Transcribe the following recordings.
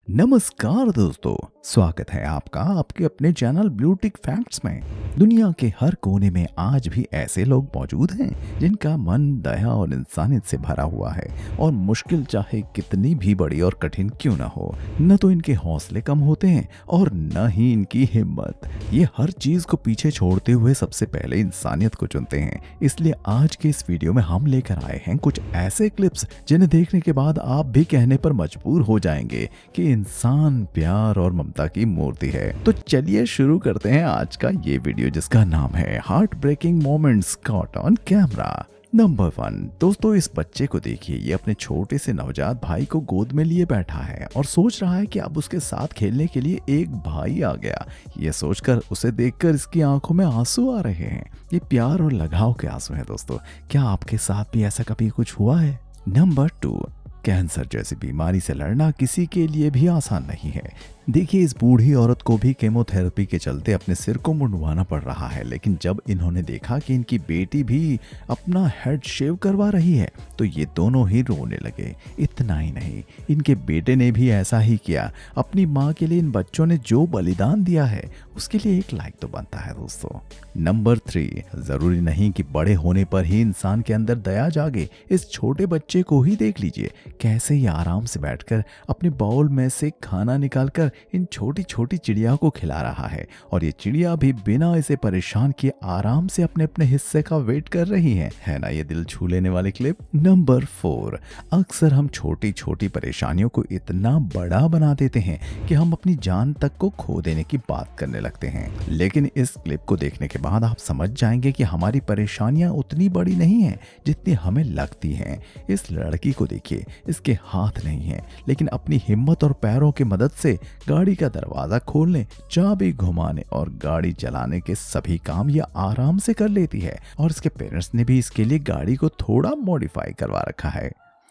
नमस्कार दोस्तों, स्वागत है आपका आपके अपने चैनल ब्लू टिक फैक्ट्स में। दुनिया के हर कोने में आज भी ऐसे लोग मौजूद हैं जिनका मन दया और इंसानियत से भरा हुआ है और मुश्किल चाहे कितनी भी बड़ी और कठिन क्यों ना हो, न तो इनके हौसले कम होते हैं और न ही इनकी हिम्मत। ये हर चीज को पीछे छोड़ते हुए सबसे पहले इंसानियत को चुनते हैं। इसलिए आज के इस वीडियो में हम लेकर आए हैं कुछ ऐसे क्लिप्स जिन्हें देखने के बाद आप भी कहने पर मजबूर हो जाएंगे कि इंसान प्यार और ममता की मूर्ति है। तो चलिए शुरू करते हैं आज का ये वीडियो जिसका नाम है heart breaking moments caught on camera. Number 1 दोस्तों, इस बच्चे को देखिए। ये अपने छोटे से नवजात भाई को गोद में लिए बैठा है और सोच रहा है कि अब उसके साथ खेलने के लिए एक भाई आ गया। ये सोचकर उसे देखकर इसकी आंखों में आंसू आ रहे हैं। ये प्यार और लगाव के आंसू हैं दोस्तों। क्या आपके साथ भी ऐसा कभी कुछ हुआ है? नंबर 2, कैंसर जैसी बीमारी से लड़ना किसी के लिए भी आसान नहीं है। देखिए, इस बूढ़ी औरत को भी केमोथेरेपी के चलते अपने सिर को मुंडवाना पड़ रहा है, लेकिन जब इन्होंने देखा कि इनकी बेटी भी अपना हेड शेव करवा रही है तो ये दोनों ही रोने लगे। इतना ही नहीं, इनके बेटे ने भी ऐसा ही किया। अपनी माँ के लिए इन बच्चों ने जो बलिदान दिया है उसके लिए एक लाइक तो बनता है दोस्तों। नंबर 3, जरूरी नहीं कि बड़े होने पर ही इंसान के अंदर दया जागे। इस छोटे बच्चे को ही देख लीजिए, कैसे ये आराम से बैठकर अपने बाउल में से खाना निकालकर इन छोटी छोटी चिड़िया को खिला रहा है और ये चिड़िया भी बिना इसे परेशान किए आराम से अपने अपने हिस्से का वेट कर रही है ना ये दिल छू लेने वाली क्लिप। नंबर 4, अक्सर हम छोटी छोटी परेशानियों को इतना बड़ा बना देते हैं कि हम अपनी जान तक को खो देने की बात करने लगते हैं, लेकिन इस क्लिप को देखने के बाद आप समझ जाएंगे कि हमारी परेशानियां उतनी बड़ी नहीं हैं जितनी हमें लगती हैं। इस लड़की को देखिए, इसके हाथ नहीं है लेकिन अपनी हिम्मत और पैरों की मदद से गाड़ी का दरवाजा खोलने, चाबी घुमाने और गाड़ी चलाने के सभी काम ये आराम से कर लेती है और इसके पेरेंट्स ने भी इसके लिए गाड़ी को थोड़ा मॉडिफाई करवा रखा है।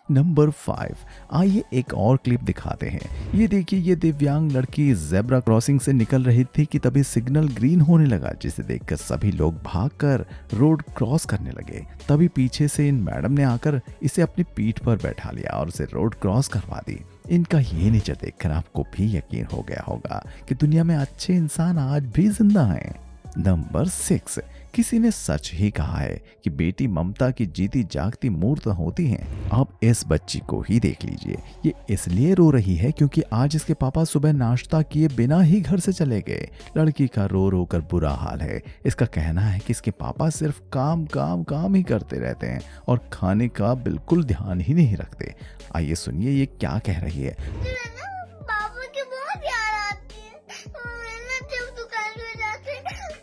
नंबर 5, आइए एक और क्लिप दिखाते हैं। ये देखिए, ये दिव्यांग लड़की जेब्रा क्रॉसिंग से निकल रही थी कि तभी सिग्नल ग्रीन होने लगा, जिसे देखकर सभी लोग भागकर रोड क्रॉस करने लगे। तभी पीछे से इन मैडम ने आकर इसे अपनी पीठ पर बैठा लिया और उसे रोड क्रॉस करवा दी। इनका ये नेचर देखकर आपको भी यकीन हो गया होगा कि दुनिया में अच्छे इंसान आज भी जिंदा हैं। नंबर 6, किसी ने सच ही कहा है कि बेटी ममता की जीती जागती मूर्त होती है। आप इस बच्ची को ही देख लीजिए। ये इसलिए रो रही है क्योंकि आज इसके पापा सुबह नाश्ता किए बिना ही घर से चले गए। लड़की का रो रो कर बुरा हाल है। इसका कहना है कि इसके पापा सिर्फ काम काम काम ही करते रहते हैं और खाने का बिल्कुल ध्यान ही नहीं रखते। आइए सुनिए ये क्या कह रही है। पापा की बहुत याद आती है। मैं ना जब दुकान पे जाते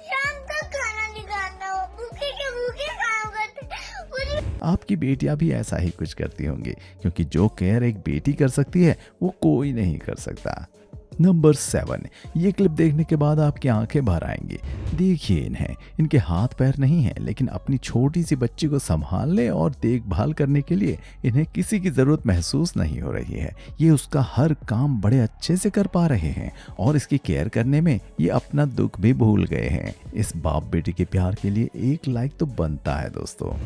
शाम तक खाना नहीं खाता हो, भूखे के भूखे काम करते। आपकी बेटियां भी ऐसा ही कुछ करती होंगी, क्योंकि जो केयर एक बेटी कर सकती है वो कोई नहीं कर सकता। नंबर 7, ये क्लिप देखने के बाद आपकी आंखें भर आएंगी। देखिए इन्हें, इनके हाथ पैर नहीं हैं, लेकिन अपनी छोटी सी बच्ची को संभालने और देखभाल करने के लिए इन्हें किसी की ज़रूरत महसूस नहीं हो रही है। ये उसका हर काम बड़े अच्छे से कर पा रहे हैं और इसकी केयर करने में ये अपना दुख भी भूल गए हैं। इस बाप बेटी के प्यार के लिए एक लाइक तो बनता है दोस्तों।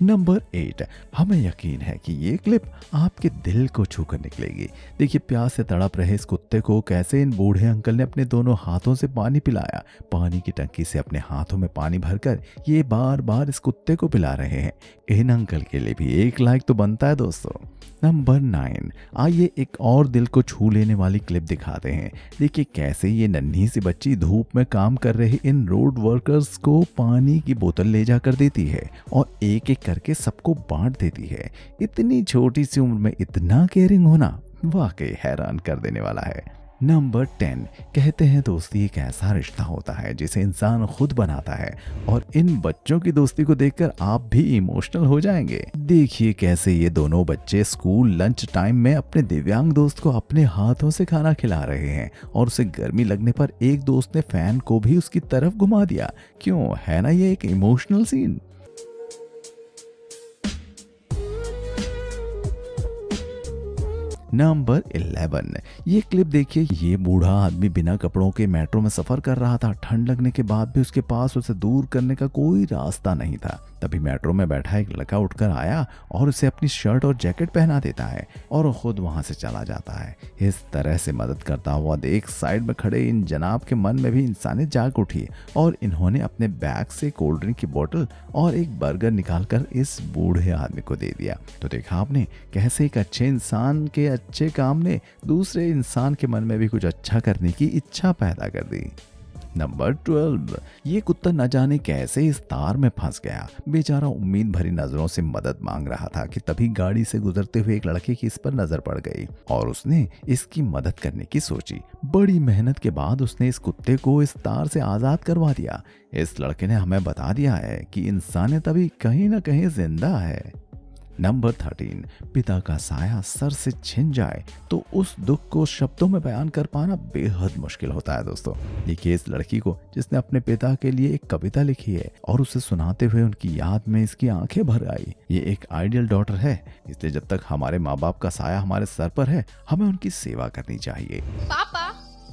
नंबर 8, हमें यकीन है कि ये क्लिप आपके दिल को छूकर निकलेगी। देखिए, प्यास से तड़प रहे इस कुत्ते को कैसे इन बूढ़े अंकल ने अपने दोनों हाथों से पानी पिलाया। पानी की टंकी से अपने हाथों में पानी भरकर ये बार बार इस कुत्ते को पिला रहे हैं। इन अंकल के लिए भी एक लाइक तो बनता है दोस्तों। नंबर 9, आइए एक और दिल को छू लेने वाली क्लिप दिखाते हैं। देखिए कैसे ये नन्ही सी बच्ची धूप में काम कर रहे इन रोड वर्कर्स को पानी की बोतल ले जाकर देती है और एक एक करके सबको बांट देती है। इतनी छोटी सी उम्र में इतना केयरिंग होना वाकई हैरान कर देने वाला है। नंबर 10, कहते हैं दोस्ती एक ऐसा रिश्ता होता है जिसे इंसान खुद बनाता है और इन बच्चों की दोस्ती को देखकर आप भी इमोशनल हो जाएंगे। देखिए कैसे ये दोनों बच्चे स्कूल लंच टाइम में अपने दिव्यांग दोस्त को अपने हाथों से खाना खिला रहे हैं और उसे गर्मी लगने पर एक दोस्त ने फैन को भी उसकी तरफ घुमा दिया। क्यों, है ना ये एक इमोशनल सीन। नंबर 11, ये क्लिप देखिए। ये बूढ़ा आदमी बिना कपड़ों के मेट्रो में सफर कर रहा था। ठंड लगने के बाद भी उसके पास उसे दूर करने का कोई रास्ता नहीं था। तभी मेट्रो में बैठा एक लड़का उठकर आया और उसे अपनी शर्ट और जैकेट पहना देता है और खुद वहां से चला जाता है। इस तरह से मदद करता हुआ देख साइड में खड़े इन जनाब के मन में भी इंसानियत जाग उठी और इन्होंने अपने बैग से कोल्ड ड्रिंक की बोतल और एक बर्गर निकालकर इस बूढ़े आदमी को दे दिया। तो देखा आपने कैसे एक अच्छे इंसान के अच्छे काम ने दूसरे इंसान के मन में भी कुछ अच्छा करने की इच्छा पैदा कर दी। नंबर 12, ये कुत्ता न जाने कैसे इस तार में फंस गया। बेचारा उम्मीद भरी नजरों से मदद मांग रहा था कि तभी गाड़ी से गुजरते हुए एक लड़के की इस पर नजर पड़ गई और उसने इसकी मदद करने की सोची। बड़ी मेहनत के बाद उसने इस कुत्ते को इस तार से आजाद करवा दिया। इस लड़के ने हमें बता दिया है कि इंसानियत अभी कहीं ना कहीं जिंदा है। नंबर 13, पिता का साया सर से छिन जाए तो उस दुख को शब्दों में बयान कर पाना बेहद मुश्किल होता है। दोस्तों, देखिए इस लड़की को जिसने अपने पिता के लिए एक कविता लिखी है और उसे सुनाते हुए उनकी याद में इसकी आंखें भर आई। ये एक आइडियल डॉटर है, इसलिए जब तक हमारे माँ बाप का साया हमारे सर पर है हमें उनकी सेवा करनी चाहिए। पापा,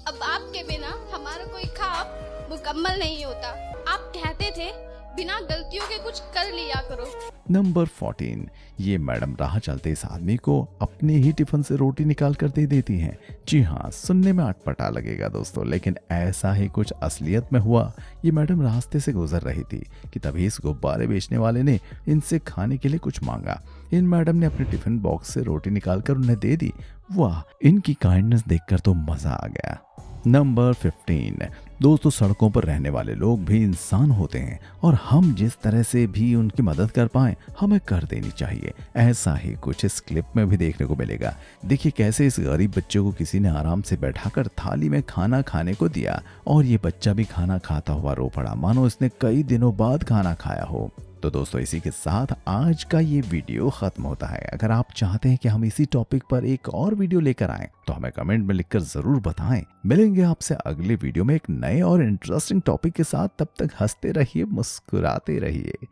अब आपके बिना हमारा कोई ख्वाब मुकम्मल नहीं होता। आप कहते थे बिना गलतियों के कुछ कर लिया करो। नंबर 14, ये मैडम राह चलते इस आदमी को अपने ही टिफिन से रोटी निकाल कर दे देती हैं। जी हाँ, सुनने में अटपटा लगेगा दोस्तों, लेकिन ऐसा ही कुछ असलियत में हुआ। ये मैडम रास्ते से गुजर रही थी कि तभी इस गुब्बारे बेचने वाले ने इनसे खाने के लिए कुछ मांगा। इन मैडम ने अपने टिफिन बॉक्स से रोटी निकालकर उन्हें दे दी। वाह, इनकी काइंडनेस देखकर तो मजा आ गया। नंबर 15, दोस्तों सड़कों पर रहने वाले लोग भी इंसान होते हैं और हम जिस तरह से भी उनकी मदद कर पाएं हमें कर देनी चाहिए। ऐसा ही कुछ इस क्लिप में भी देखने को मिलेगा। देखिए कैसे इस गरीब बच्चे को किसी ने आराम से बैठाकर थाली में खाना खाने को दिया और ये बच्चा भी खाना खाता हुआ रो पड़ा, मानो इसने कई दिनों बाद खाना खाया हो। तो दोस्तों इसी के साथ आज का ये वीडियो खत्म होता है। अगर आप चाहते हैं कि हम इसी टॉपिक पर एक और वीडियो लेकर आएं तो हमें कमेंट में लिखकर जरूर बताएं। मिलेंगे आपसे अगले वीडियो में एक नए और इंटरेस्टिंग टॉपिक के साथ। तब तक हंसते रहिए, मुस्कुराते रहिए।